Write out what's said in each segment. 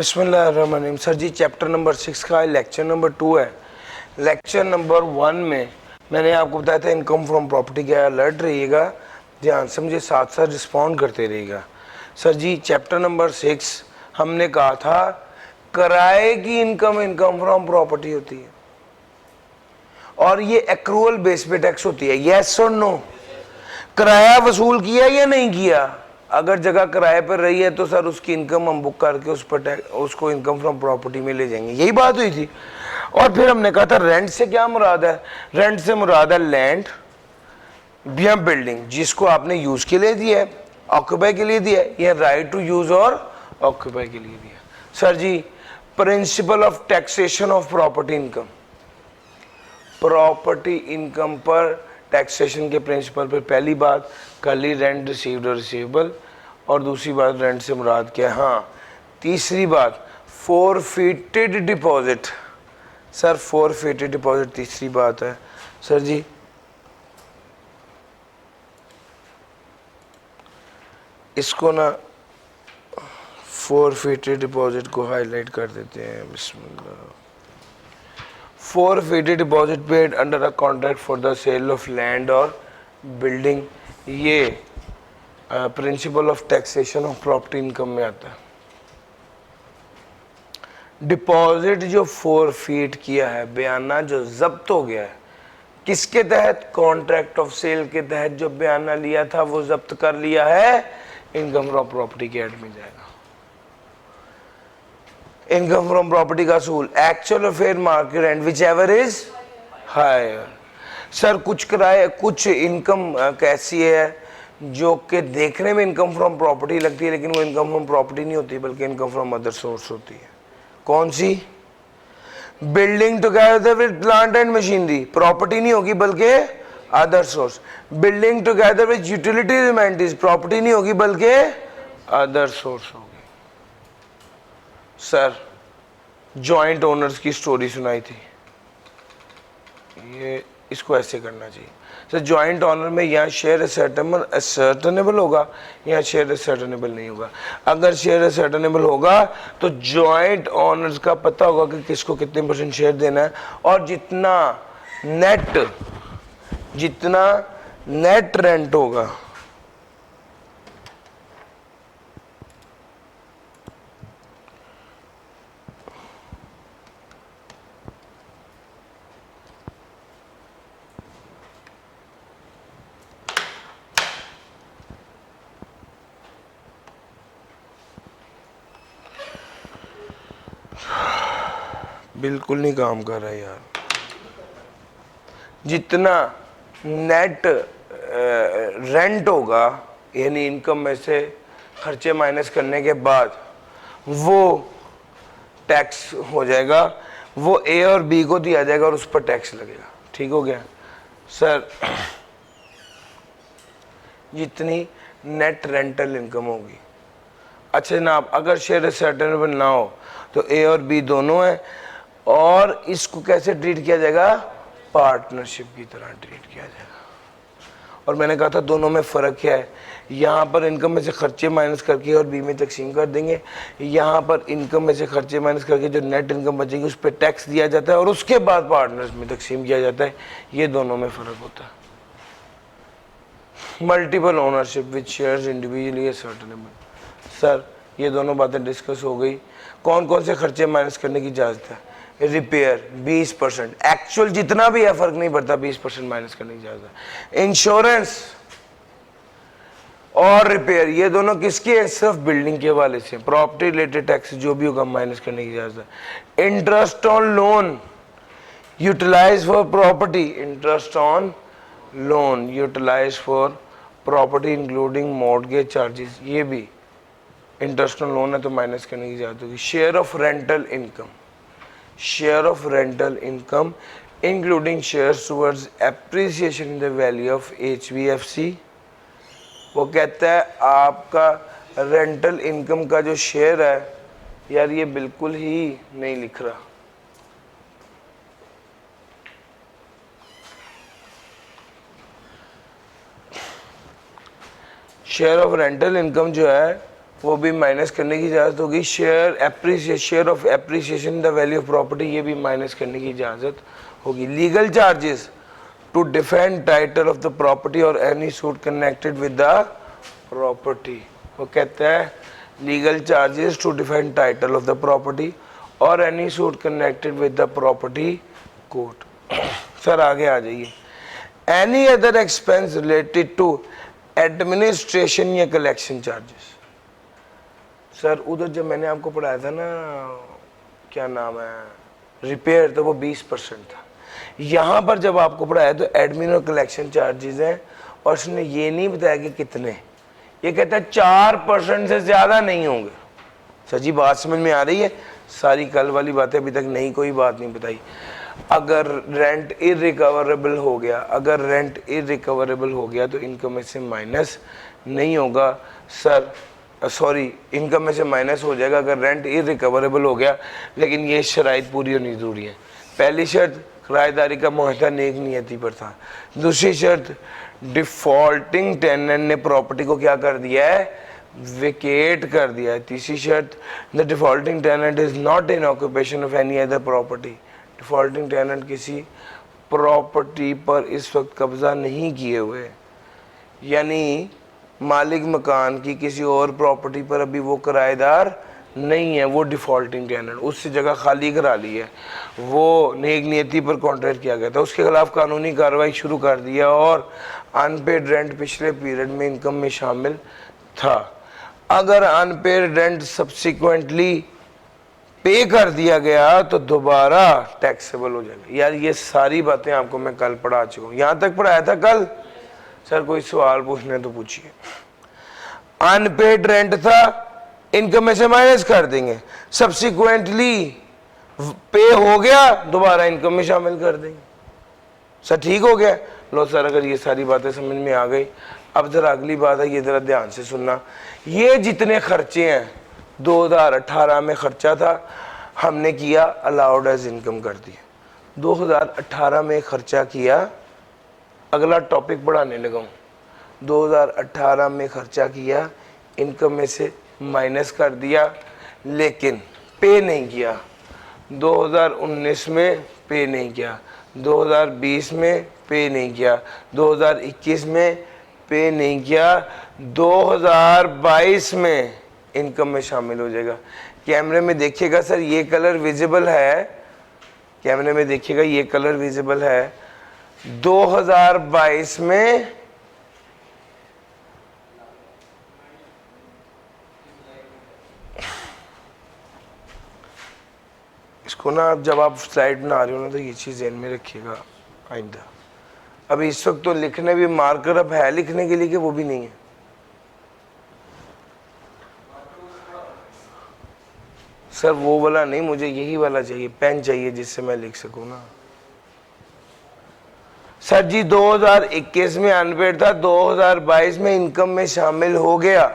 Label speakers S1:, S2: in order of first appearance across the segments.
S1: बिस्मिल्लाहिर्रहमानिर्रहीम। सर जी chapter number 6 का lecture number 2 है। लेक्चर नंबर 1 में मैंने आपको बताया था इनकम फ्रॉम प्रॉपर्टी का। अलर्ट रहिएगा, ध्यान से मुझे साथ साथ रिस्पॉन्ड करते रहिएगा। सर जी चैप्टर नंबर 6 हमने कहा था किराए की इनकम फ्रॉम प्रॉपर्टी होती है और ये एक्रूअल बेस पे टैक्स होती है। यस और नो? किराया वसूल किया या नहीं किया? अगर जगह किराए पर रही है तो सर उसकी इनकम हम बुक करके उस पर उसको इनकम फ्रॉम प्रॉपर्टी में ले जाएंगे। यही बात हुई थी। और फिर हमने कहा था रेंट से क्या मुराद है? रेंट से मुराद है लैंड या बिल्डिंग जिसको आपने यूज के लिए दिया है, ऑक्यूपाई के लिए दिया है, या राइट टू यूज और ऑक्यूपाई के लिए दिया। सर जी principle of taxation of property income, property income पर टैक्सेशन के प्रिंसिपल पर पहली बात कर्ली रेंट रिसीव्ड और रिसीवेबल, और दूसरी बात रेंट से मुराद क्या है। हाँ, तीसरी बात forfeited deposit. Sir forfeited deposit तीसरी बात है। सर जी इसको ना फोरफिटेड डिपॉजिट को हाईलाइट कर देते हैं। बिस्मिल्लाह। Forfeited deposit paid under a contract for the sale of land और बिल्डिंग, ये principle of taxation of property income में आता है। डिपॉजिट जो फोरफीट किया है, बयाना जो जब्त हो गया है, किसके तहत? कॉन्ट्रैक्ट ऑफ सेल के तहत जो बयाना लिया था वो जब्त कर लिया है, इनकम फ्रॉम प्रॉपर्टी के ऐड में जाएगा। इनकम फ्रॉम प्रॉपर्टी का असूल एक्चुअल और fair market rent whichever is higher. Sir कुछ किराए कुछ इनकम कैसी है जो कि देखने में इनकम फ्रॉम प्रॉपर्टी लगती है लेकिन वो इनकम फ्रॉम प्रॉपर्टी नहीं होती बल्कि इनकम फ्रॉम अदर सोर्स होती है। कौन सी? Building together with plant and machinery, property नहीं होगी बल्कि other source. Building together with utility amenities, property नहीं होगी बल्कि अदर सोर्स होगी। सर जॉइंट ओनर्स की स्टोरी सुनाई थी, ये इसको ऐसे करना चाहिए। सर जॉइंट ओनर में यहाँ शेयर असर्टेनेबल होगा, यहाँ शेयर असर्टेनेबल नहीं होगा। अगर शेयर असर्टेनेबल होगा तो जॉइंट ओनर्स का पता होगा कि किसको कितने % शेयर देना है, और जितना नेट रेंट होगा बिल्कुल नहीं काम कर रहा है यार। जितना नेट रेंट होगा यानी इनकम में से खर्चे माइनस करने के बाद वो टैक्स हो जाएगा, वो ए और बी को दिया जाएगा और उस पर टैक्स लगेगा। ठीक हो गया सर? जितनी नेट रेंटल इनकम होगी। अच्छा जनाब, अगर शेयर सर्टेनेबल ना हो तो ए और बी दोनों है, और इसको कैसे ट्रीट किया जाएगा? पार्टनरशिप की तरह ट्रीट किया जाएगा। और मैंने कहा था दोनों में फ़र्क क्या है। यहाँ पर इनकम में से खर्चे माइनस करके और बी में तकसीम कर देंगे, यहाँ पर इनकम में से खर्चे माइनस करके जो नेट इनकम बचेगी उस पर टैक्स दिया जाता है और उसके बाद पार्टनर्स में तकसीम किया जाता है। ये दोनों में फ़र्क होता है। Multiple ownership with shares individually ascertainable. Sir ये दोनों बातें डिस्कस हो गई। कौन कौन से खर्चे माइनस करने की इजाज़त है? रिपेयर 20%, एक्चुअल जितना भी है फर्क नहीं पड़ता, 20% माइनस करने की इजाज़त है। इंश्योरेंस और रिपेयर ये दोनों किसके हैं? सिर्फ बिल्डिंग के हवाले से। प्रॉपर्टी रिलेटेड टैक्स जो भी होगा माइनस करने की इजाज़त है। Interest on loan utilise for property, interest on loan utilise for property including mortgage charges, ये भी इंटरेस्ट ऑन लोन है तो माइनस करने की इजाज़त होगी। Share of rental income, share of rental income including shares towards appreciation in the value of HVFC। वो कहता है आपका रेंटल इनकम का जो शेयर है, यार ये बिल्कुल ही नहीं लिख रहा। शेयर ऑफ रेंटल इनकम जो है वो भी माइनस करने की इजाज़त होगी। Share of appreciation the value of property, ये भी माइनस करने की इजाज़त होगी। Legal charges to defend title of the property और any suit connected with the property, वो कहता है legal charges to defend title of the property और any suit connected with the property court. Sir आगे आ जाइए। Any other expense related to administration या collection charges. Sir उधर जब मैंने आपको पढ़ाया था ना, क्या नाम है, रिपेयर, तो वो 20% था। यहाँ पर जब आपको पढ़ाया तो एडमिन और कलेक्शन चार्जेस हैं, और उसने ये नहीं बताया कि कितने, ये कहता है 4% से ज़्यादा नहीं होंगे। सर जी बात समझ में आ रही है? सारी कल वाली बातें अभी तक नई कोई बात नहीं बताई। अगर रेंट इरिकवरेबल हो गया, अगर रेंट इरिकवरेबल हो गया तो इनकम में से माइनस नहीं होगा। सर सॉरी, इनकम में से माइनस हो जाएगा अगर रेंट इरिकवरेबल हो गया, लेकिन ये शराइत पूरी होनी ज़रूरी है। पहली शर्त किराएदारी का मुआहदा नेक नियति पर था। दूसरी शर्त डिफॉल्टिंग टेनेंट ने प्रॉपर्टी को क्या कर दिया है, वेकेट कर दिया है। तीसरी शर्त the defaulting tenant is not in occupation of any other property, defaulting tenant किसी प्रॉपर्टी पर इस वक्त कब्जा नहीं किए हुए, यानी मालिक मकान की किसी और प्रॉपर्टी पर अभी वो किराएदार नहीं है, वो डिफॉल्टिंग टेनेंट, उससे जगह खाली करा ली है, वो नेक नियति पर कॉन्ट्रैक्ट किया गया था, उसके खिलाफ कानूनी कार्रवाई शुरू कर दिया और अनपेड रेंट पिछले पीरियड में इनकम में शामिल था। अगर अनपेड रेंट सब्सिक्वेंटली पे कर दिया गया तो दोबारा टैक्सेबल हो जाएगा। यार ये सारी बातें आपको मैं कल पढ़ा चुका हूँ, यहाँ तक पढ़ाया था कल। सर कोई सवाल पूछने तो पूछिए। अनपेड रेंट था, इनकम में से माइनस कर देंगे, सब्सिक्वेंटली पे हो गया, दोबारा इनकम में शामिल कर देंगे। सर ठीक हो गया? लो सर, अगर ये सारी बातें समझ में आ गई, अब जरा अगली बात है, ये जरा ध्यान से सुनना। ये जितने खर्चे हैं 2018 में खर्चा था, हमने किया अलाउड एज इनकम कर दिया। 2018 में खर्चा किया, अगला टॉपिक बढ़ाने लगा हूँ। 2018 में खर्चा किया, इनकम में से माइनस कर दिया, लेकिन पे नहीं किया। 2019 में पे नहीं किया, 2020 में पे नहीं किया, 2021 में पे नहीं किया, 2022 में इनकम में शामिल हो जाएगा। कैमरे में देखिएगा सर, ये कलर विजिबल है, कैमरे में देखिएगा ये कलर विजिबल है। 2022 में इसको ना, जब आप स्लाइड बना रहे हो ना तो ये चीज़ ध्यान में रखिएगा आइंदा। अभी इस वक्त तो लिखने भी मार्कर अब है लिखने के लिए कि वो भी नहीं है। सर वो वाला नहीं, मुझे यही वाला चाहिए, पेन चाहिए जिससे मैं लिख सकूं ना। सर जी 2021 में अनपेड था, 2022 में इनकम में शामिल हो गया।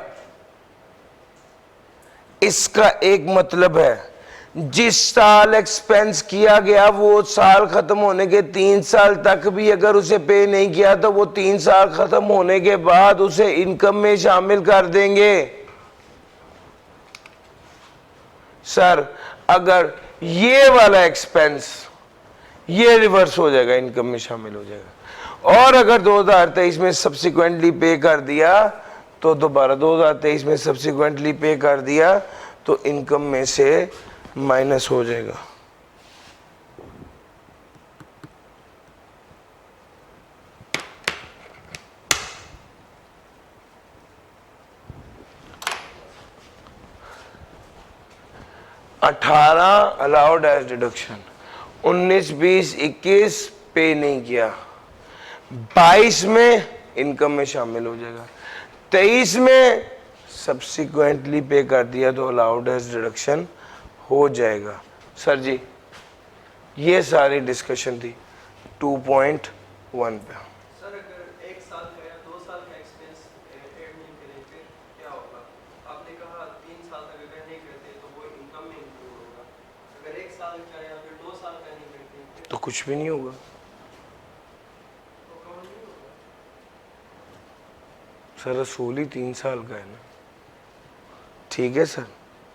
S1: इसका एक मतलब है जिस साल एक्सपेंस किया गया वो साल खत्म होने के 3 साल तक भी अगर उसे पे नहीं किया तो वो 3 साल खत्म होने के बाद उसे इनकम में शामिल कर देंगे। सर अगर ये वाला एक्सपेंस ये रिवर्स हो जाएगा, इनकम में शामिल हो जाएगा। और अगर 2023 में सब्सिक्वेंटली पे कर दिया तो दोबारा 2023 में सब्सिक्वेंटली पे कर दिया तो इनकम में से माइनस हो जाएगा। अठारह अलाउड एज डिडक्शन, 19, 20, 21 पे नहीं किया, 22 में इनकम में शामिल हो जाएगा, 23 में सब्सिक्वेंटली पे कर दिया तो अलाउड एज डिडक्शन हो जाएगा। सर जी ये सारी डिस्कशन थी 2.1 पे।
S2: सर अगर 1 साल का या 2 साल का एक्सपेंस ऐड नहीं करें फिर क्या होगा? आपने कहा 3 साल तक अगर नहीं करते तो वो इनकम में इंक्लूड होगा। अगर 1 साल का या फिर 2 साल का नहीं करते
S1: तो कुछ भी नहीं होगा।
S2: तो कौन नहीं होगा?
S1: सर असूल ही 3 साल का है ना। ठीक है सर,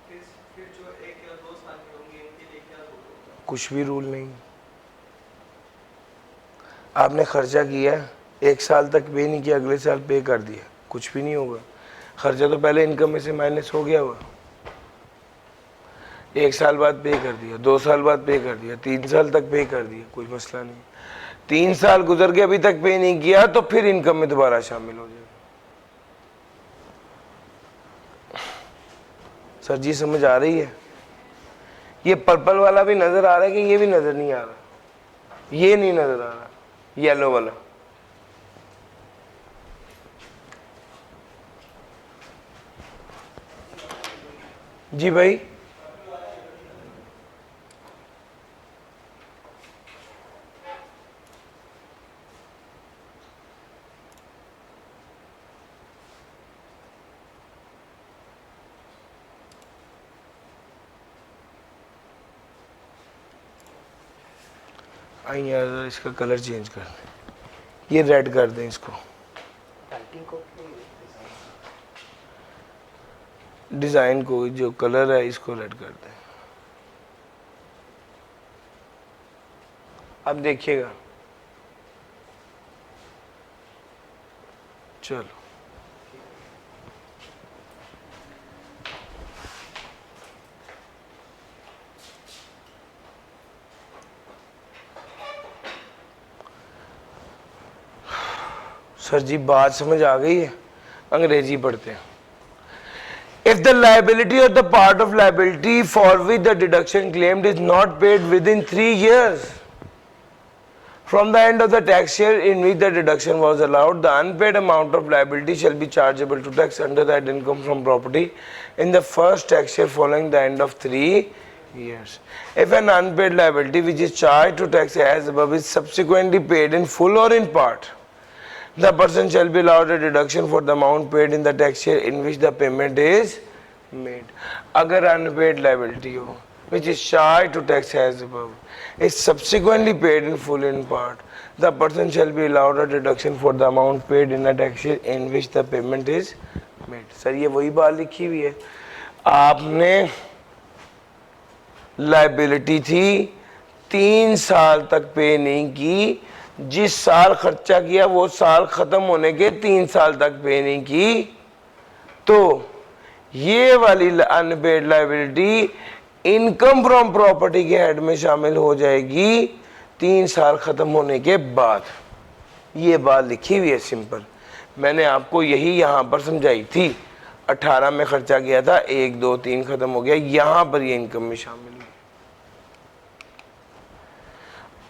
S2: फिर जो 1 या 2 साल के होंगे इनके लिए क्या रूल होगा?
S1: कुछ भी रूल नहीं। आपने खर्चा किया, 1 साल तक पे नहीं किया, अगले साल पे कर दिया, कुछ भी नहीं होगा। खर्चा तो पहले इनकम में से माइनस हो गया हुआ। 1 साल बाद पे कर दिया, 2 साल बाद पे कर दिया, 3 साल तक पे कर दिया, कोई मसला नहीं। 3 साल गुजर के अभी तक पे नहीं किया तो फिर इनकम में दोबारा शामिल हो जाएगा। सर जी समझ आ रही है? ये पर्पल वाला भी नजर आ रहा है कि ये भी नजर नहीं आ रहा? ये नहीं नजर आ रहा, येलो वाला। जी भाई, आई यार इसका कलर चेंज कर दें, ये रेड कर दें इसको, डिजाइन को जो कलर है इसको रेड कर दें। अब देखिएगा, चलो सर जी बात समझ आ गई है? अंग्रेजी पढ़ते हैं। If the liability or the part of liability for which the deduction claimed is not paid within 3 years from the end of the tax year in which the deduction was allowed, the unpaid amount of liability shall be chargeable to tax under that income from property in the first tax year following the end of 3 years. If an unpaid liability which is charged to tax as above is subsequently paid in full or in part, the person shall be allowed a deduction for the amount paid in the tax year in which the payment is made. अगर unpaid liability हो which is charged to tax as above is subsequently paid in full in part, the person shall be allowed a deduction for the amount paid in the tax year in which the payment is made. Sir ये वही बात लिखी हुई है, आपने liability थी 3 साल तक पे नहीं की, जिस साल खर्चा किया वो साल खत्म होने के 3 साल तक पे नहीं की, तो ये वाली unpaid liability income from property के हेड में शामिल हो जाएगी 3 साल खत्म होने के बाद। ये बात लिखी हुई है सिंपल, मैंने आपको यही यहां पर समझाई थी। 18 में खर्चा किया था, 1 2 3 खत्म हो गया, यहां पर ये इनकम में शामिल हुई।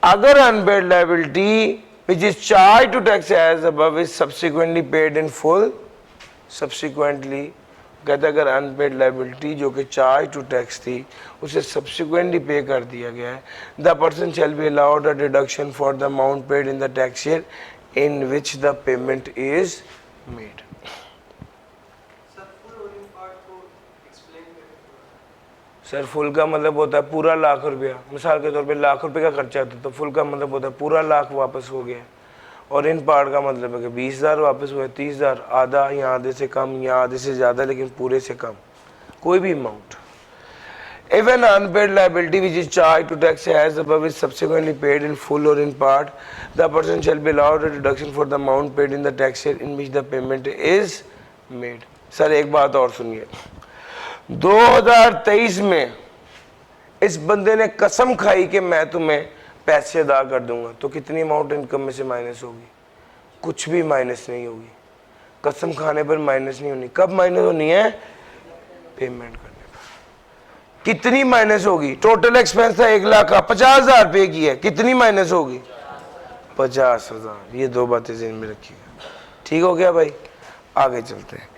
S1: अगर unpaid liability which is charged to tax as above is subsequently paid in full, subsequently कहते अगर unpaid liability जो कि charge to tax थी उसे subsequently पे कर दिया गया है, the person shall be allowed a deduction for the amount paid in the tax year in which the payment is made.
S2: Sir full और इन पार्ट को एक्सप्लेन करें थोड़ा।
S1: सर फुल का मतलब होता है पूरा लाख रुपया, मिसाल के तौर पे लाख रुपए का खर्चा था तो फुल का मतलब होता है पूरा लाख वापस हो गया, और इन पार्ट का मतलब है कि 20,000 वापस हुए, 30,000, आधा या आधे से कम या आधे से ज़्यादा लेकिन पूरे से कम, कोई भी amount. If an unpaid liability which is charged to tax as above is subsequently paid in full or in part, the person shall be allowed a deduction for the amount paid in the tax year in which the payment is made. Sir एक बात और सुनिए, 2023 में इस बंदे ने कसम खाई कि मैं तुम्हें पैसे अदा कर दूंगा, तो कितनी अमाउंट इनकम में से माइनस होगी? कुछ भी माइनस नहीं होगी, कसम खाने पर माइनस नहीं होनी। कब माइनस होनी है? पेमेंट करने पर। कितनी माइनस होगी? टोटल एक्सपेंस था 1 लाख का, 50,000 पे किया, कितनी माइनस होगी? 50,000। ये 2 बातें ज़हन में रखिएगा, ठीक हो गया भाई? आगे चलते हैं।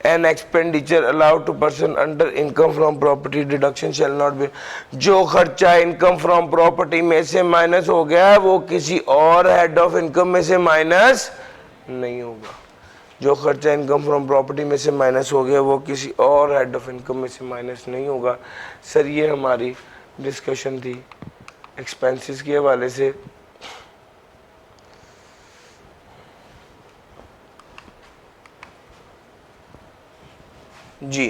S1: An expenditure allowed to person under income from property deduction shall not be, जो खर्चा इनकम फ्रॉम प्रॉपर्टी में से माइनस हो गया है वो किसी और हेड ऑफ इनकम में से माइनस नहीं होगा। जो खर्चा इनकम फ्रॉम प्रॉपर्टी में से माइनस हो गया वो किसी और हेड ऑफ इनकम में से माइनस नहीं होगा। सर ये हमारी डिस्कशन थी एक्सपेंसेस के हवाले से। जी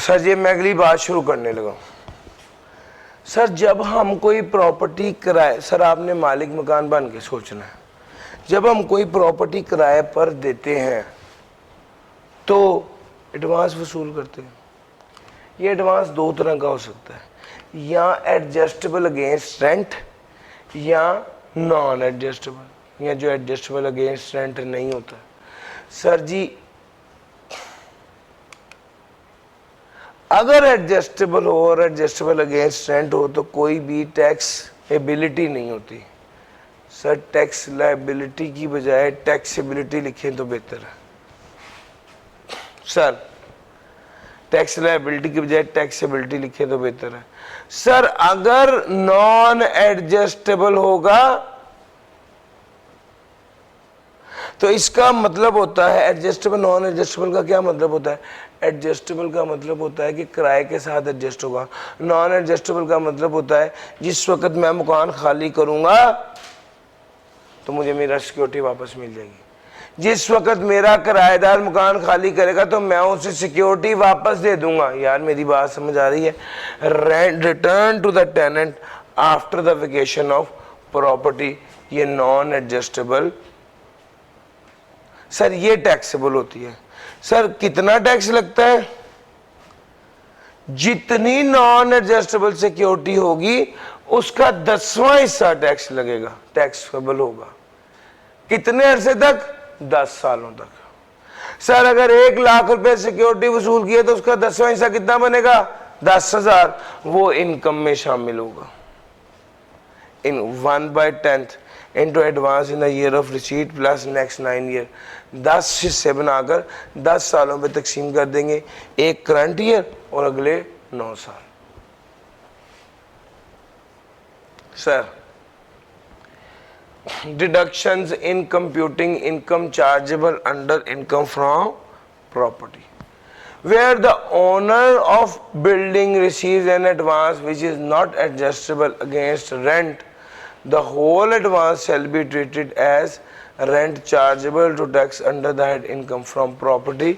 S1: सर जी मैं अगली बात शुरू करने लगा। सर जब हम कोई प्रॉपर्टी किराए, सर आपने मालिक मकान बन के सोचना है, जब हम कोई प्रॉपर्टी किराए पर देते हैं तो एडवांस वसूल करते हैं। ये एडवांस दो तरह का हो सकता है, या एडजस्टेबल अगेंस्ट रेंट या नॉन एडजस्टेबल, या जो एडजस्टेबल अगेंस्ट रेंट नहीं होता। सर जी अगर एडजस्टेबल हो और एडजस्टेबल अगेंस्ट रेंट हो तो कोई भी टैक्स एबिलिटी नहीं होती। सर टैक्स लायबिलिटी की बजाय टैक्सेबिलिटी लिखें तो बेहतर है। सर टैक्स लायबिलिटी की बजाय टैक्सेबिलिटी लिखें तो बेहतर है। सर अगर नॉन एडजस्टेबल होगा तो इसका मतलब होता है, एडजस्टेबल नॉन एडजस्टेबल का क्या मतलब होता है? एडजस्टेबल का मतलब होता है कि किराए के साथ एडजस्ट होगा। नॉन एडजस्टेबल का मतलब होता है जिस वक्त मैं मकान खाली करूंगा तो मुझे मेरा सिक्योरिटी वापस मिल जाएगी। जिस वक्त मेरा किराएदार मकान खाली करेगा तो मैं उसे सिक्योरिटी वापस दे दूंगा। यार मेरी बात समझ आ रही है? Rent return to the tenant after the vacation of property, ये नॉन एडजस्टेबल। सर ये टैक्सेबल होती है। सर कितना टैक्स लगता है? जितनी नॉन एडजस्टेबल सिक्योरिटी होगी उसका 10वां हिस्सा टैक्स लगेगा, टैक्सेबल होगा। कितने अरसे तक? 10 सालों तक। सर अगर 1 लाख रुपए सिक्योरिटी वसूल किए तो उसका 10वां हिस्सा कितना बनेगा? 10,000। वो इनकम में शामिल होगा। इन 1/10 into advance in the year of receipt plus next 9 year, 10 हिस्से बनाकर 10 सालों में तकसीम कर देंगे, एक करंट ईयर और अगले 9 साल। Sir deductions in computing income chargeable under income from property, where the owner of building receives an advance which is not adjustable against rent, the whole advance shall be treated as rent chargeable to tax under the head income from property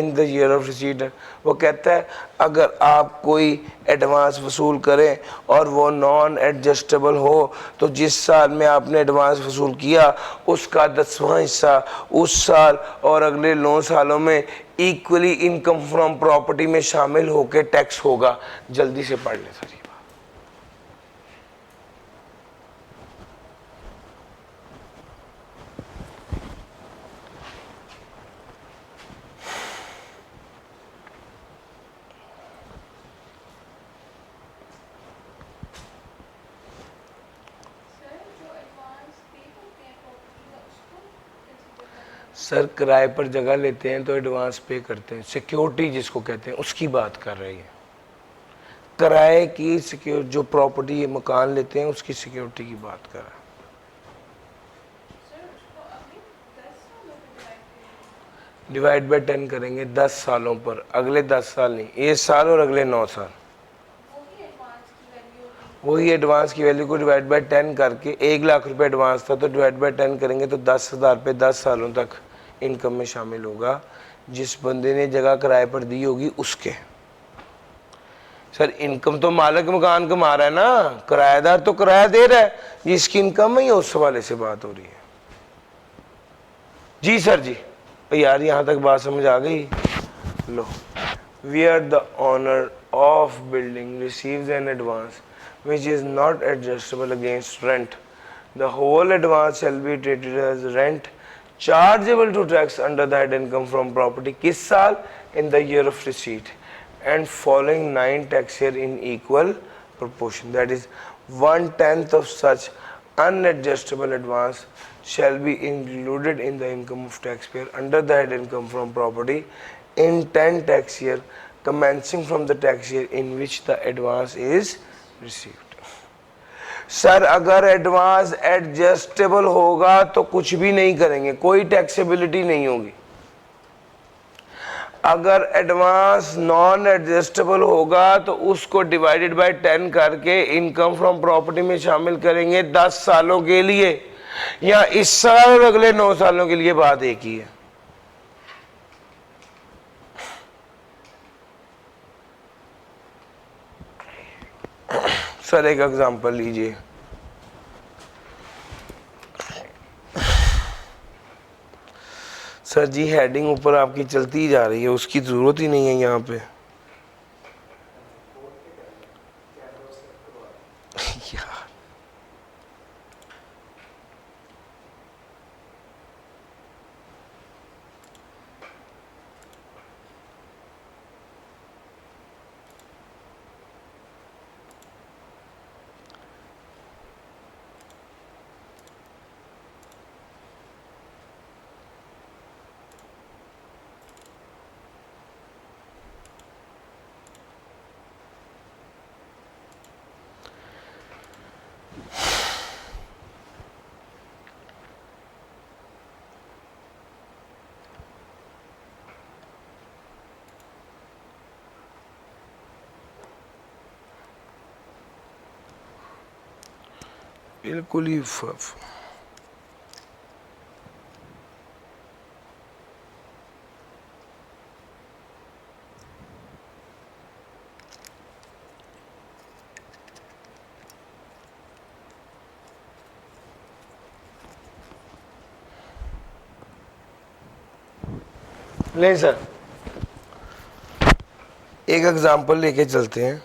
S1: in the year of receipt। वो कहता है अगर आप कोई advance वसूल करें और वो नॉन एडजस्टेबल हो तो जिस साल में आपने एडवांस वसूल किया उसका 10वां हिस्सा उस साल और अगले 9 सालों में इक्वली इनकम फ्रॉम प्रॉपर्टी में शामिल होकर टैक्स होगा। जल्दी से पढ़ लें सर। सर किराए पर जगह लेते हैं तो एडवांस पे करते हैं, सिक्योरिटी जिसको कहते हैं उसकी बात कर रही है। किराए की सिक्योर जो प्रॉपर्टी मकान लेते हैं उसकी सिक्योरिटी की बात कर रहा है। डिवाइड बाय 10 करेंगे 10 सालों पर, अगले 10 साल नहीं, 1 साल और अगले 9 साल। वही एडवांस की वैल्यू को डिवाइड बाय 10 करके 1 लाख रुपए एडवांस था तो डिवाइड बाय 10 करेंगे तो 10,000 पे 10 सालों तक इनकम में शामिल होगा जिस बंदे ने जगह किराए पर दी होगी उसके। सर इनकम तो मालिक मकान कमा रहा है ना, किराएदार तो किराया दे रहा है, जिसकी इनकम है उस हवाले से बात हो रही है। जी सर जी, यार यहाँ तक बात समझ आ गई। लो, where the owner of building receives an advance which is not adjustable against rent, the whole advance shall be treated as rent chargeable to tax under the head income from property। किस साल? In the year of receipt and following 9 tax year in equal proportion, that is 1/10 of such unadjustable advance shall be included in the income of taxpayer under the head income from property in 10 tax year commencing from the tax year in which the advance is received। Sir अगर advance adjustable होगा तो कुछ भी नहीं करेंगे, कोई taxability नहीं होगी। अगर एडवांस नॉन एडजस्टेबल होगा तो उसको डिवाइडेड बाय 10 करके इनकम फ्रॉम प्रॉपर्टी में शामिल करेंगे 10 सालों के लिए, या इस साल और अगले 9 सालों के लिए, बात एक ही है। सर एक एग्जांपल लीजिए, सर जी हेडिंग ऊपर आपकी चलती ही जा रही है, उसकी ज़रूरत ही नहीं है यहाँ पे। यार बिल्कुल ही नहीं सर, एक एग्जांपल लेके चलते हैं।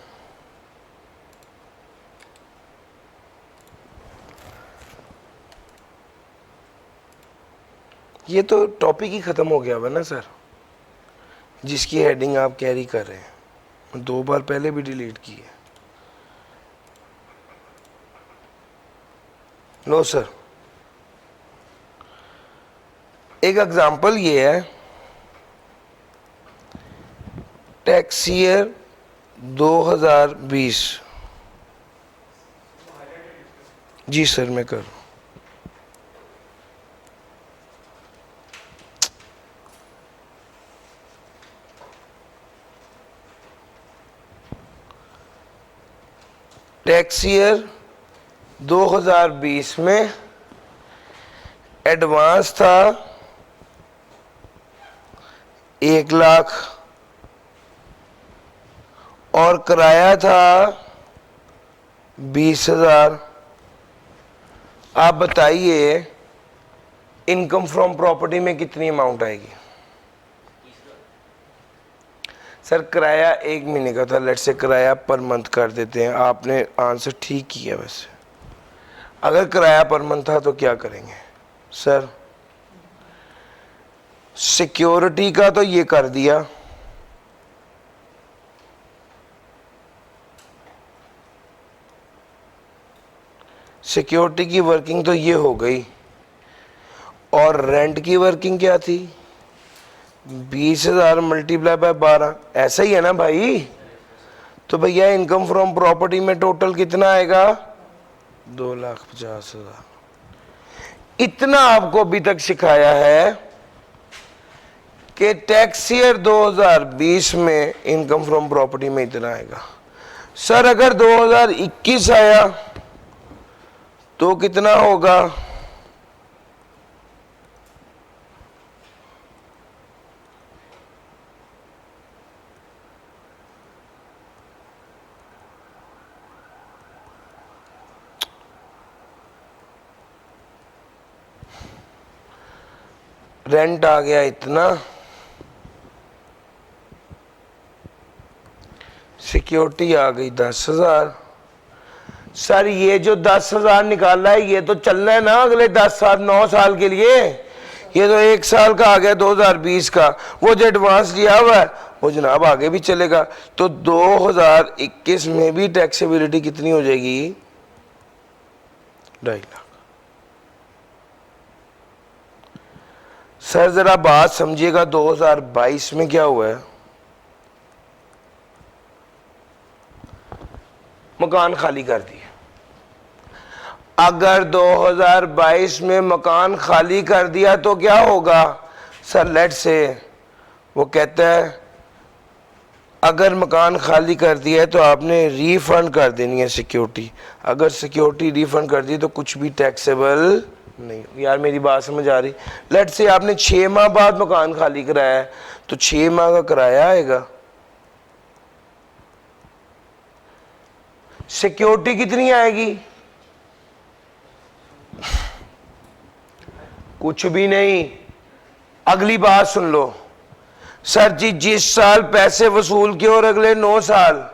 S1: ये तो टॉपिक ही खत्म हो गया हुआ ना सर, जिसकी हेडिंग आप कैरी कर रहे हैं, 2 बार पहले भी डिलीट की है। नो सर, एक एग्जांपल ये है, टैक्स ईयर 2020। जी सर मैं कर, टैक्स ईयर 2020 में एडवांस था 1 लाख और किराया था 20,000। आप बताइए इनकम फ्रॉम प्रॉपर्टी में कितनी अमाउंट आएगी? सर किराया 1 महीने का था, लेट से किराया पर मंथ कर देते हैं। आपने आंसर ठीक किया। वैसे अगर किराया पर मंथ था तो क्या करेंगे सर? सिक्योरिटी का तो ये कर दिया, सिक्योरिटी की वर्किंग तो ये हो गई, और रेंट की वर्किंग क्या थी? 20,000 मल्टीप्लाई बाय 12, ऐसा ही है ना भाई? तो भैया इनकम फ्रॉम प्रॉपर्टी में टोटल कितना आएगा? 2,50,000। इतना आपको अभी तक सिखाया है कि टैक्स ईयर 2020 में इनकम फ्रॉम प्रॉपर्टी में इतना आएगा। सर अगर 2021 आया तो कितना होगा? रेंट आ गया इतना, सिक्योरिटी आ गई 10,000। सर ये जो 10,000 निकाला है ये तो चलना है ना अगले 10 साल 9 साल के लिए। ये तो 1 साल का आ गया 2020 का, वो जो एडवांस लिया हुआ है वो जनाब आगे भी चलेगा। तो 2021 में भी टैक्सेबिलिटी कितनी हो जाएगी? 2.5 लाख। सर जरा बात समझिएगा, 2022 में क्या हुआ है? मकान खाली कर दिया। अगर 2022 में मकान खाली कर दिया तो क्या होगा? सर लेट से वो कहता है अगर मकान खाली कर दिया है तो आपने रिफंड कर देनी है सिक्योरिटी। अगर सिक्योरिटी रिफंड कर दी तो कुछ भी टैक्सेबल नहीं। यार मेरी बात समझ आ रही? लेट से आपने 6 माह बाद मकान खाली कराया है तो 6 माह का किराया आएगा। सिक्योरिटी कितनी आएगी? कुछ भी नहीं। अगली बात सुन लो। सर जी जिस साल पैसे वसूल किए और अगले 9 साल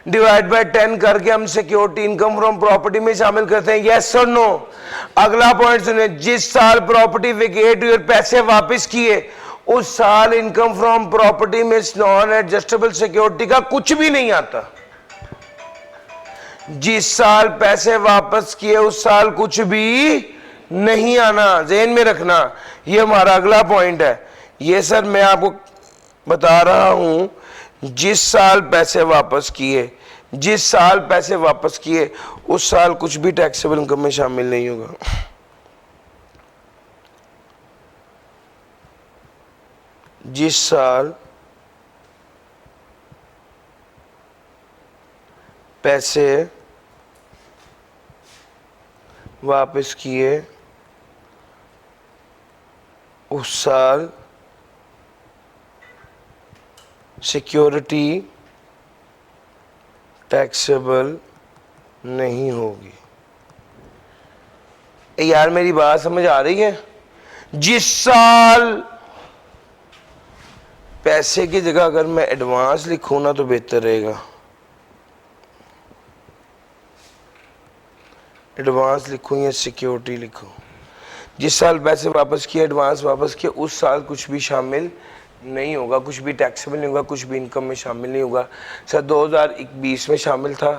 S1: डिवाइड बाय 10 करके हम सिक्योरिटी इनकम फ्रॉम प्रॉपर्टी में शामिल करते हैं, यस और नो? अगला पॉइंट सुनिए, जिस साल प्रॉपर्टी वेकेट हुई और पैसे वापस किए उस साल इनकम फ्रॉम प्रॉपर्टी में नॉन एडजस्टेबल सिक्योरिटी का कुछ भी नहीं आता। जिस साल पैसे वापस किए उस साल कुछ भी नहीं आना, ज़हन में रखना। ये हमारा अगला पॉइंट है। ये सर मैं आपको बता रहा हूं, जिस साल पैसे वापस किए, जिस साल पैसे वापस किए उस साल कुछ भी टैक्सेबल इनकम में शामिल नहीं होगा। जिस साल पैसे वापस किए उस साल सिक्योरिटी टैक्सेबल नहीं होगी। यार मेरी बात समझ आ रही है? जिस साल पैसे की जगह अगर मैं एडवांस लिखूं ना तो बेहतर रहेगा। एडवांस लिखूं या सिक्योरिटी लिखूं? जिस साल पैसे वापस किए, एडवांस वापस किए, उस साल कुछ भी शामिल नहीं होगा, कुछ भी टैक्सेबल नहीं होगा, कुछ भी इनकम में शामिल नहीं होगा। सर 2020 में शामिल था,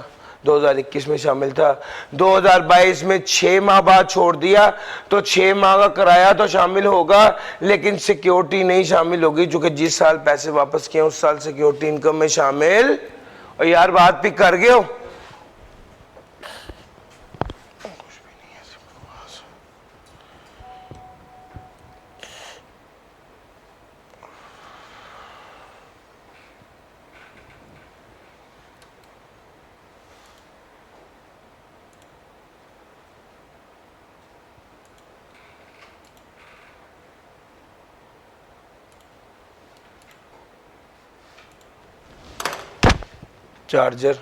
S1: 2021 में शामिल था, 2022 में 6 माह बाद छोड़ दिया तो 6 माह का किराया तो शामिल होगा लेकिन सिक्योरिटी नहीं शामिल होगी, जो कि जिस साल पैसे वापस किए उस साल सिक्योरिटी इनकम में शामिल। और यार बात पिक कर गए हो? चार्जर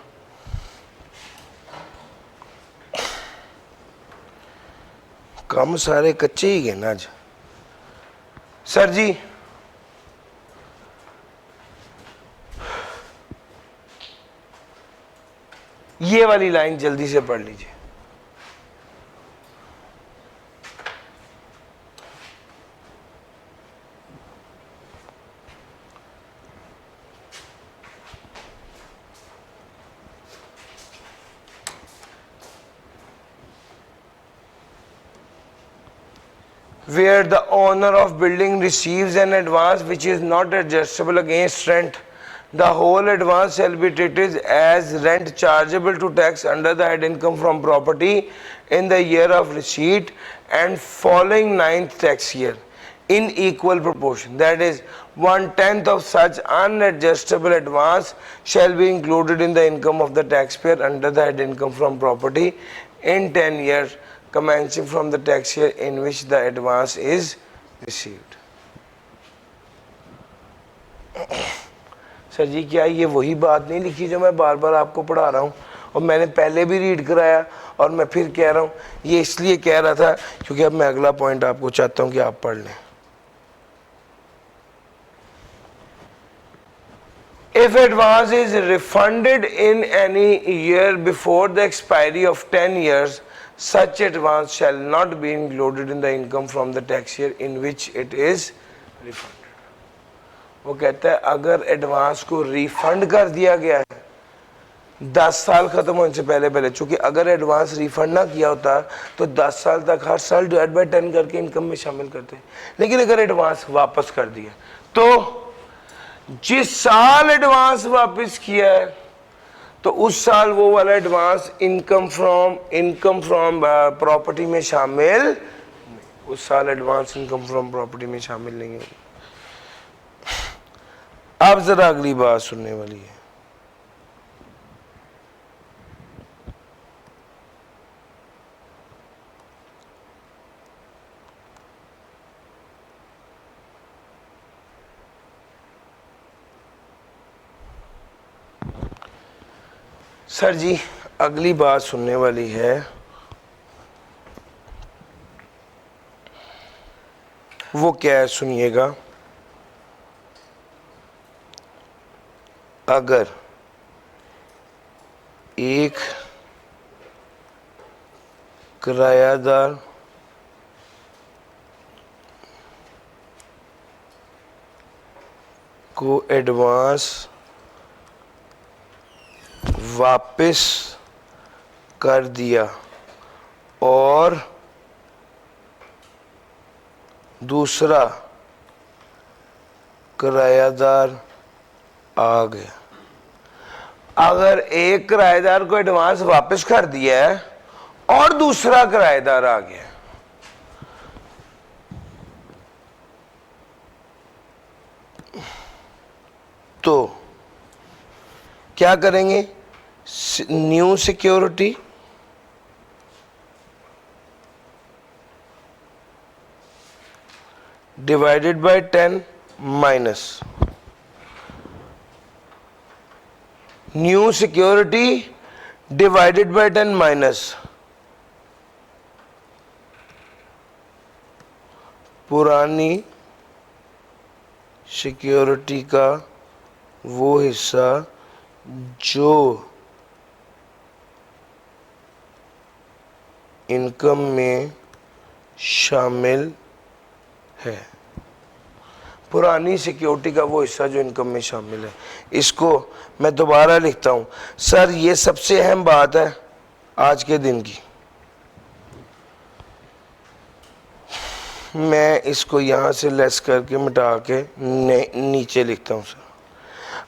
S1: कम सारे कच्चे ही गए ना आज। सर जी ये वाली लाइन जल्दी से पढ़ लीजिए। Where the owner of building receives an advance which is not adjustable against rent, the whole advance shall be treated as rent chargeable to tax under the head income from property in the year of receipt and following 9th tax year in equal proportion. That is, 1/10 of such unadjustable advance shall be included in the income of the taxpayer under the head income from property in 10 years commencing from the tax year in which the advance is received. Sir ji क्या ये वही बात नहीं लिखी जो मैं बार बार आपको पढ़ा रहा हूँ और मैंने पहले भी रीड कराया और मैं फिर कह रहा हूँ? ये इसलिए कह रहा था क्योंकि अब मैं अगला पॉइंट आपको चाहता हूँ कि आप पढ़ लें। If advance is refunded in any year before the expiry of 10 years, such advance shall not be included in the income from the tax year in which it is refunded. वो कहता है अगर एडवांस को refund कर दिया गया है 10 साल खत्म होने से पहले पहले, चूंकि अगर एडवांस रिफंड ना किया होता तो 10 साल तक हर साल डिवाइड बाय 10 करके इनकम में शामिल करते, लेकिन अगर एडवांस वापस कर दिया तो जिस साल एडवांस वापस किया है तो उस साल वो वाला एडवांस इनकम फ्रॉम प्रॉपर्टी में शामिल, उस साल एडवांस इनकम फ्रॉम प्रॉपर्टी में शामिल नहीं होगी। अब जरा अगली बात सुनने वाली है। सर जी अगली बात सुनने वाली है, वो क्या है सुनिएगा। अगर एक किरायादार को एडवांस वापस कर दिया और दूसरा किरायादार आ गया। अगर एक किराएदार को एडवांस वापस कर दिया है और दूसरा किराएदार आ गया, तो क्या करेंगे? New security divided by 10 minus new security divided by 10 minus पुरानी सिक्योरिटी का वो हिस्सा जो इनकम में शामिल है। पुरानी सिक्योरिटी का वो हिस्सा जो इनकम में शामिल है। इसको मैं दोबारा लिखता हूं। सर ये सबसे अहम बात है आज के दिन की। मैं इसको यहां से लेस करके मिटा के नीचे लिखता हूं। सर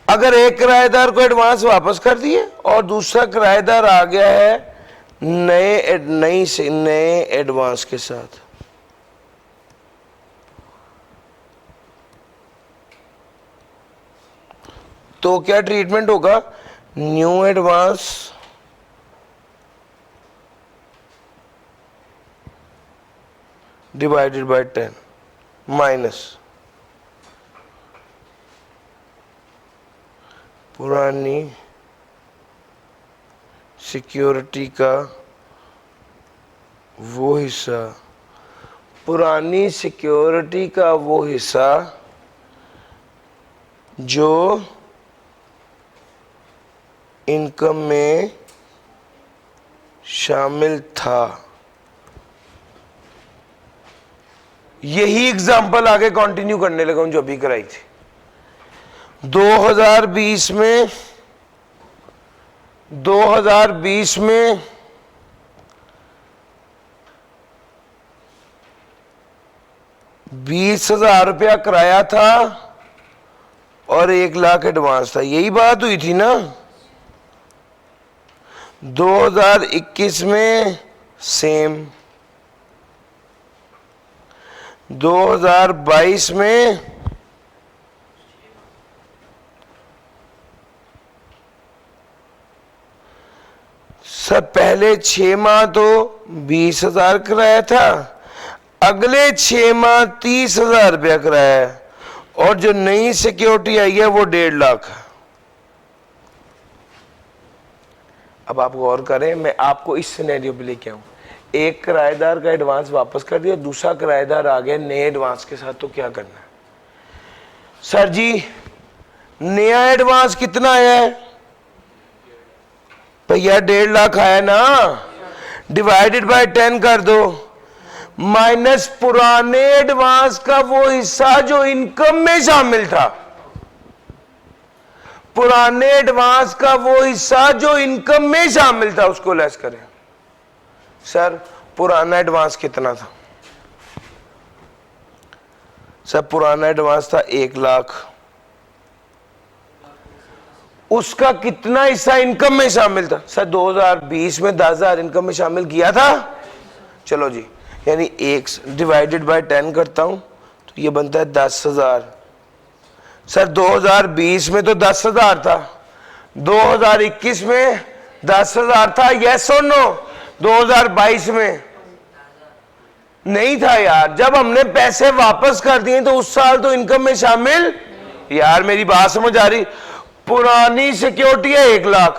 S1: अगर एक किराएदार को एडवांस वापस कर दिए और दूसरा किराएदार आ गया है नए एडवांस के साथ, तो क्या ट्रीटमेंट होगा? New advance divided by 10 minus पुरानी सिक्योरिटी का वो हिस्सा, पुरानी सिक्योरिटी का वो हिस्सा जो इनकम में शामिल था। यही एग्जांपल आगे कंटिन्यू करने लगा हूं जो अभी कराई थी। 2020 में 20,000 रुपया किराया था और 1 लाख एडवांस था। यही बात हुई थी ना। 2021 में सेम, 2022 में सब पहले 6 माह तो 20,000 किराया था, अगले 6 माह 30,000 रुपया किराया है और जो नई सिक्योरिटी आई है वो 1.5 लाख। अब आप गौर करें, मैं आपको इस सिनेरियो पे लेके आऊं। एक किराएदार का एडवांस वापस कर दिया, दूसरा किराएदार आ गया नए एडवांस के साथ, तो क्या करना है? सर जी नया एडवांस कितना आया है भैया? 1.5 लाख आया ना, डिवाइडेड बाय 10 कर दो, माइनस पुराने एडवांस का वो हिस्सा जो इनकम में शामिल था। पुराने एडवांस का वो हिस्सा जो इनकम में शामिल था उसको लेस करें। सर पुराना एडवांस कितना था? सर पुराना एडवांस था 1 लाख, उसका कितना हिस्सा इनकम में शामिल था? सर 2020 में 10,000 इनकम में शामिल किया था। चलो जी, यानी 1 डिवाइडेड बाय 10 करता हूं तो ये बनता है 10,000। सर 2020 में तो 10,000 था, 2021 में 10,000 था, यस और नो? 2022 में नहीं था यार। जब हमने पैसे वापस कर दिए तो उस साल तो इनकम में शामिल। यार मेरी बात समझ आ रही? पुरानी सिक्योरिटी है 1 लाख,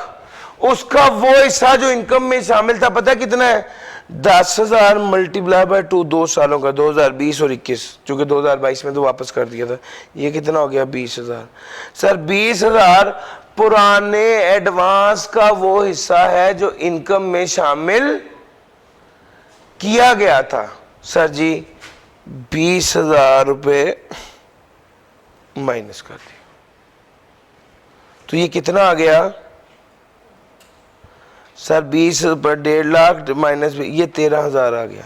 S1: उसका वो हिस्सा जो इनकम में शामिल था पता है कितना है? 10,000 मल्टीप्लाई बाय 2, 2 सालों का, 2020 और 21, चूंकि 2022 में तो वापस कर दिया था। ये कितना हो गया? 20,000। सर 20,000 पुराने एडवांस का वो हिस्सा है जो इनकम में शामिल किया गया था। सर जी 20,000 रुपये माइनस कर दिया तो ये कितना आ गया? सर 20 पर 1.5 लाख माइनस ये 13,000 आ गया।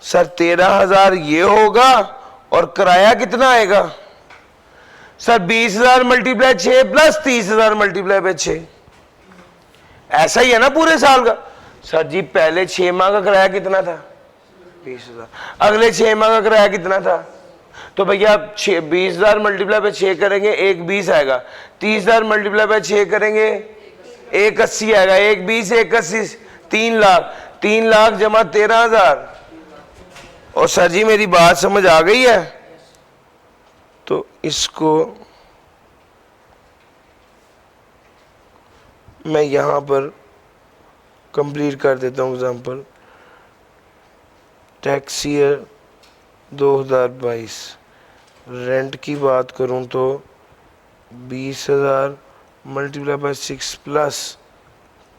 S1: सर 13,000 ये होगा और किराया कितना आएगा? Sir 20,000 multiply 6 plus 30,000 multiply by 6, ऐसा ही है ना पूरे साल का? सर जी पहले 6 माह का किराया कितना था? 20,000। अगले 6 माह का किराया कितना था? तो भैया 20,000 मल्टीप्लाई बाय 6 करेंगे 1,20 आएगा, 30,000 मल्टीप्लाई बाय 6 करेंगे 1,80 आएगा, 1,20 1,80 3 लाख, 3 लाख जमा 13,000। और सर जी मेरी बात समझ आ गई है? तो इसको मैं यहां पर कंप्लीट कर देता हूं। एग्जांपल टैक्स ईयर 2022, रेंट की बात करूं तो 20,000 multiply by 6 plus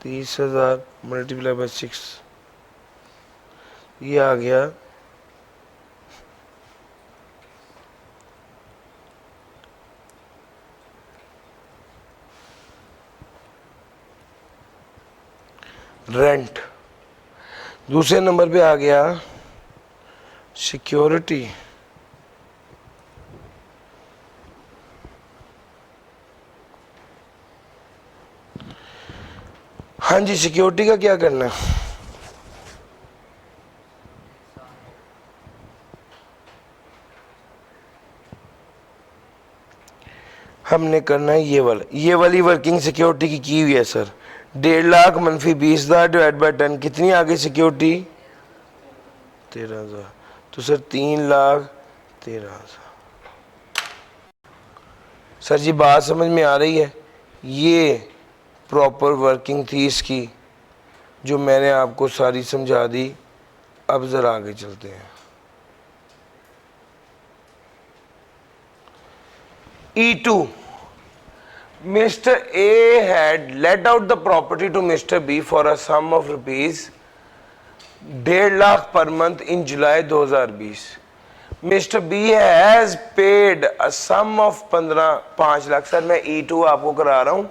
S1: 30,000 multiply by 6, ये आ गया 1,00,000 रेंट। दूसरे नंबर पे आ गया सिक्योरिटी। हाँ जी, सिक्योरिटी का क्या करना है? हमने करना है ये वाली वर्किंग सिक्योरिटी की हुई है सर। 1.5 लाख मनफी 20,000 डिवाइड बाय 10 कितनी आ गई सिक्योरिटी? 13,000। तो सर 3,13,000। सर जी बात समझ में आ रही है? ये प्रॉपर वर्किंग थी इसकी, जो मैंने आपको सारी समझा दी। अब जरा आगे चलते हैं। E2, Mr. A had let out the property to Mr. B for a sum of rupees 1.5 lakh per month in July 2020. Mr. B has paid a sum of 5 lakh. Sir मैं E2 आपको करा रहा हूं।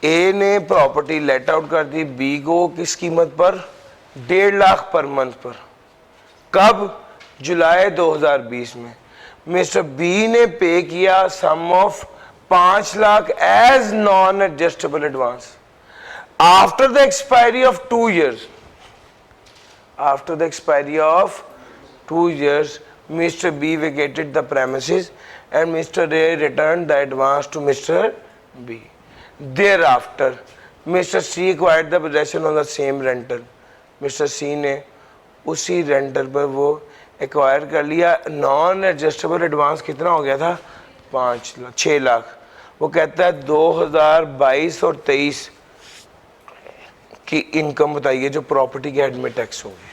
S1: A ने प्रॉपर्टी लेट आउट कर दी B को किस कीमत पर? 1.5 लाख पर मंथ पर। कब? जुलाई 2020 में। मिस्टर बी ने पे किया sum of 5 lakh as non adjustable advance. After the expiry of 2 years, after the expiry of 2 years, Mr. B vacated the premises and Mr. A returned the advance to Mr. B. Thereafter, Mr. C acquired the possession on the same rental. Mr. C ने उसी rental पर वो acquire कर लिया। Non adjustable advance कितना हो गया था? 6 लाख। वो कहता है 2022 और 23 की इनकम बताइए जो प्रॉपर्टी के हेड में टैक्स होगी।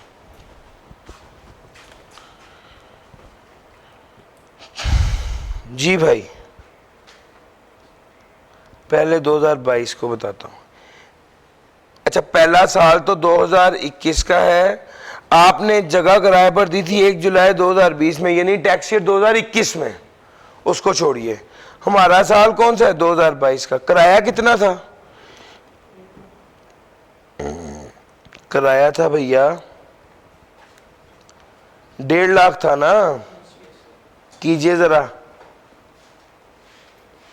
S1: जी भाई पहले 2022 को बताता हूं। अच्छा पहला साल तो 2021 का है। आपने जगह किराए पर दी थी 1 जुलाई 2020 में, यानी टैक्स ईयर 2021 में, उसको छोड़िए। हमारा साल कौन सा है? 2022 का। किराया कितना था? किराया था भैया 1.5 लाख था ना। कीजिए जरा,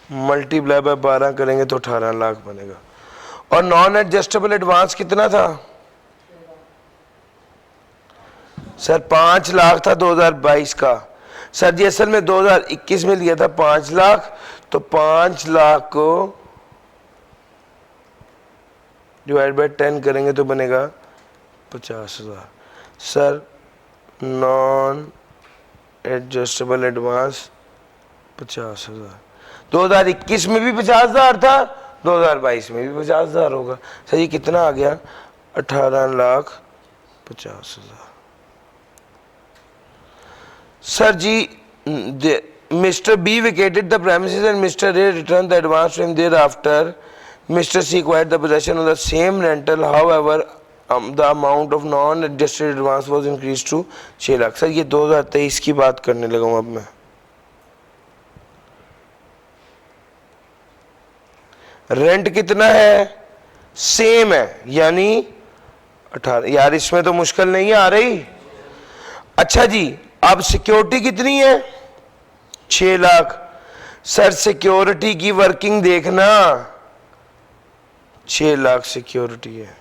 S1: मल्टीप्लाई बाय 12 करेंगे तो 18 लाख बनेगा। और नॉन एडजस्टेबल एडवांस कितना था? सर 5 लाख था 2022 का। सर जी असल में 2021 में लिया था 5 लाख, तो 5 लाख को डिवाइड बाय 10 करेंगे तो बनेगा 50,000। Sir non adjustable advance 50,000। 2021 में भी 50,000 था, 2022 में भी 50,000 होगा। सर ये कितना आ गया? 18,50,000। Sir ji Mr. B vacated the premises and Mr. A returned the advance to him thereafter. Mr. C acquired the possession of the same rental, however, the amount of non-adjusted advance was increased to 6 lakh. Sir ये 2023 की बात करने लगा हूँ अब मैं। Rent कितना है? सेम है, यानी 18। यार इसमें तो मुश्किल नहीं आ रही। अच्छा जी, अब सिक्योरिटी कितनी है? 6 लाख। सर सिक्योरिटी की वर्किंग देखना, 6 लाख सिक्योरिटी है।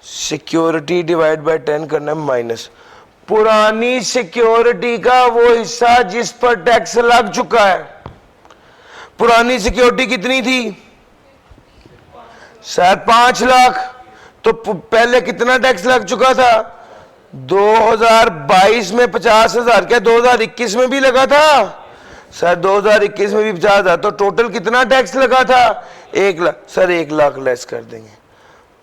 S1: सिक्योरिटी डिवाइड बाय 10 करना है माइनस पुरानी सिक्योरिटी का वो हिस्सा जिस पर टैक्स लग चुका है। पुरानी सिक्योरिटी कितनी थी? सर 5 लाख। तो पहले कितना टैक्स लग चुका था? 2022 में 50,000 क्या 2021 में भी लगा था? सर 2021 में भी 50,000, तो टोटल कितना टैक्स लगा था? 1 लाख। सर 1 लाख लेस कर देंगे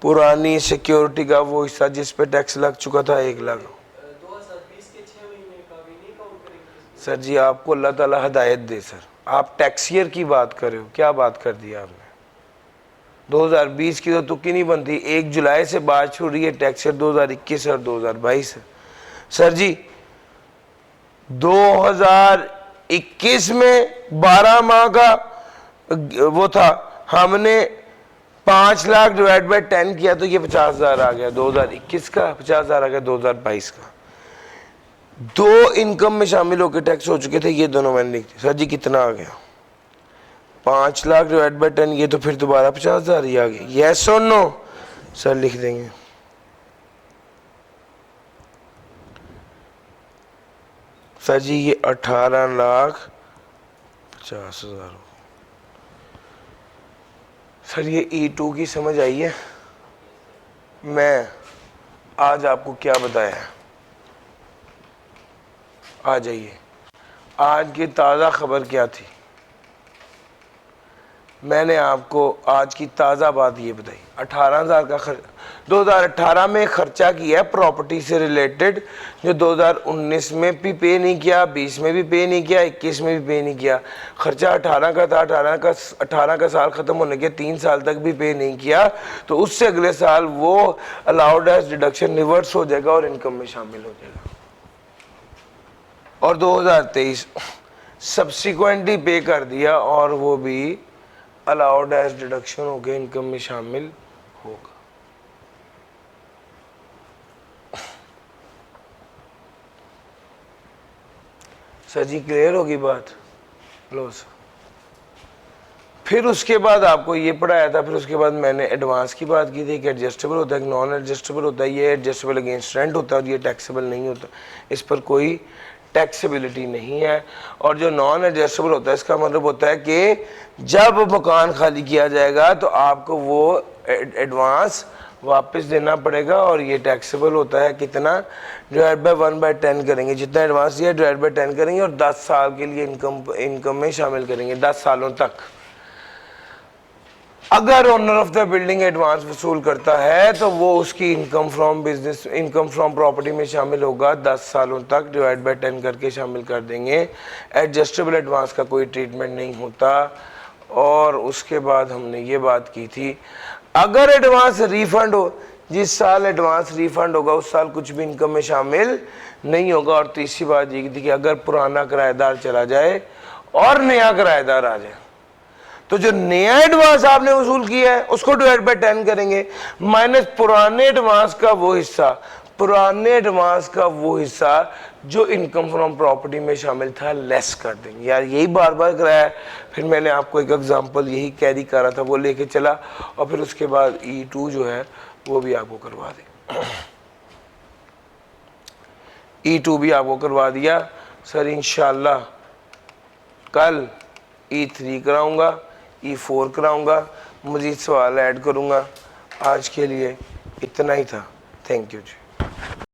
S1: पुरानी सिक्योरिटी का वो हिस्सा जिस पे टैक्स लग चुका था 1 लाख।
S2: 2020 के 6 महीने का भी नहीं काउंट करेंगे?
S1: सर जी आपको अल्लाह ताला हिदायत दे। सर आप टैक्स ईयर की बात कर रहे हो, क्या बात कर दी आपने? 2020 की तो तुक्की नहीं बनती। 1 जुलाई से बात शुरू रही है टैक्स ईयर 2021 और 2022 है। सर जी 2021 में 12 माह का वो था, हमने 5 लाख डिवाइड बाय 10 किया तो ये 50,000 आ गया 2021 का, 50,000 आ गया 2022 का। 2 इनकम में शामिल होकर टैक्स हो चुके थे, ये दोनों मैंने लिख दिया। सर जी कितना आ गया? 5 लाख डिवाइड बाय 10, ये तो फिर दोबारा 50,000 ही आ गया। यस और नो? सर लिख देंगे। सर जी ये 18,50,000। सर ये E2 की समझ आई है? मैं आज आपको क्या बताया? आ जाइए, आज की ताज़ा खबर क्या थी? मैंने आपको आज की ताज़ा बात ये बताई। 18,000 का खर्च 2018 में खर्चा किया है प्रॉपर्टी से रिलेटेड, जो 2019 में भी पे नहीं किया, 20 में भी पे नहीं किया, 21 में भी पे नहीं किया। खर्चा 18 का था, 18 का साल ख़त्म होने के 3 साल तक भी पे नहीं किया, तो उससे अगले साल वो अलाउड एज डिडक्शन रिवर्स हो जाएगा और इनकम में शामिल हो जाएगा। और 2023 सब्सिक्वेंटली पे कर दिया और वो भी अलाउड एज डिडक्शन हो गया, इनकम में शामिल होगा। सर जी क्लियर होगी बात? लो सर। फिर उसके बाद आपको ये पढ़ाया था, फिर उसके बाद मैंने एडवांस की बात की थी कि एडजस्टेबल होता है कि नॉन एडजस्टेबल होता है। ये एडजस्टेबल अगेंस्ट रेंट होता है और ये टैक्सेबल नहीं होता, इस पर कोई टैक्सेबिलिटी नहीं है। और जो नॉन एडजस्टेबल होता है इसका मतलब होता है कि जब मकान खाली किया जाएगा तो आपको वो एडवांस वापस देना पड़ेगा और ये टैक्सेबल होता है। कितना? डिवाइड बाय 1/10 करेंगे, जितना एडवांस दिया डिवाइड बाय 10 करेंगे और 10 साल के लिए इनकम में शामिल करेंगे, 10 सालों तक। अगर owner of the building advance वसूल करता है तो वो उसकी income from business, income from property में शामिल होगा, 10 सालों तक डिवाइड बाय 10 करके शामिल कर देंगे। एडजस्टेबल एडवांस का कोई ट्रीटमेंट नहीं होता। और उसके बाद हमने ये बात की थी, अगर एडवांस रिफंड हो, जिस साल एडवांस रिफंड होगा उस साल कुछ भी इनकम में शामिल नहीं होगा। और तीसरी बात ये थी कि अगर पुराना किराएदार चला जाए और नया किराएदार आ जाए तो जो नया एडवांस आपने वसूल किया है उसको डिवाइड बाय 10 करेंगे, माइनस पुराने एडवांस का वो हिस्सा, पुराने एडवांस का वो हिस्सा जो इनकम फ्रॉम प्रॉपर्टी में शामिल था लेस कर देंगे। यार यही बार बार कराया। फिर मैंने आपको एक एग्जांपल यही कैरी करा था, वो लेके चला और फिर उसके बाद E2 जो है वो भी आपको करवा दे। E2 भी आपको करवा दिया। सर इंशाल्लाह कल E3 कराऊंगा, E4 कराऊंगा, मज़ीद सवाल ऐड करूंगा। आज के लिए इतना ही था। Thank you ji.